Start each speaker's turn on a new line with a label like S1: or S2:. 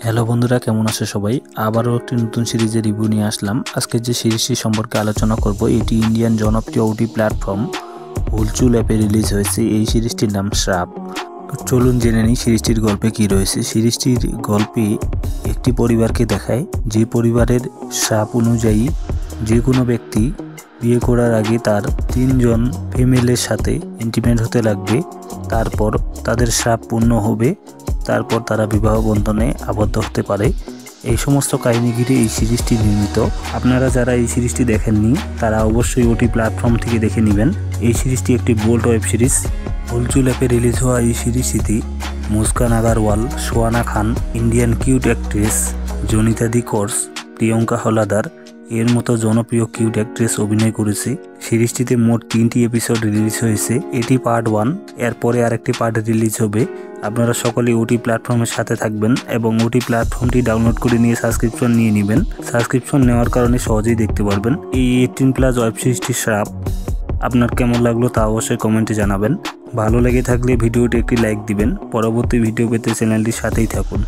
S1: Hello বন্ধুরা, কেমন আছে সবাই? আবারও একটি নতুন সিরিজের রিভিউ নিয়ে আসলাম। আজকে যে সিরিজটি সম্পর্কে আলোচনা করব এটি ইন্ডিয়ান জনপ্রিয় ওটি প্ল্যাটফর্ম হুলচুল অ্যাপে রিলিজ হয়েছে। এই সিরিজটির নাম শ্রাপ। চলুন জেনে নিই সিরিজটির গল্পে কি রয়েছে। সিরিজটির গল্পে একটি পরিবারকে দেখায়, যে পরিবারের শ্রাপ অনুযায়ী যে কোনো ব্যক্তি বিয়ে করার আগে তার 3 জন ফিমেলের সাথে ইন্টিমেট হতে লাগবে, তারপর তাদের শ্রাপ পূর্ণ হবে, তারপর তারা বিবাহ বন্ধনে আবদ্ধ হতে পারে। এই সমস্ত কাহিনী ঘিরে এই সিরিজটি নির্মিত। আপনারা যারা এই সিরিজটি দেখেননি তারা অবশ্যই ওটি প্ল্যাটফর্ম থেকে দেখে নেবেন। এই সিরিজটি একটি বোল্ড ওয়েব সিরিজ। হুলচুল অ্যাপে রিলিজ হওয়া এই সিরিজটিতে Muskan Agarwal, Swana Khan, Indian cute actress Jonita দি কোর্স, প্রিয়ঙ্কা হলাদার এর মতো জনপ্রিয় কিউট অ্যাক্ট্রেস অভিনয় করেছে। সিরিজটিতে মোট 3টি এপিসোড রিলিজ হয়েছে। এটি পার্ট 1, এরপরে আরেকটি পার্ট রিলিজ হবে। আপনারা সকলেই ওটি প্ল্যাটফর্মের সাথে থাকবেন এবং ওটি প্ল্যাটফর্মটি ডাউনলোড করে নিয়ে সাবস্ক্রিপশন নিয়ে নেবেন। সাবস্ক্রিপশন নেওয়ার কারণে সহজেই দেখতে পারবেন। এই 18+ ওয়েব সিরিজটি শ্রাপ আপনার কেমন লাগলো তা অবশ্যই কমেন্টে জানাবেন। ভালো লেগে থাকলে ভিডিওটি একটি লাইক দিবেন। পরবর্তী ভিডিও পেতে চ্যানেলটির সাথেই থাকুন।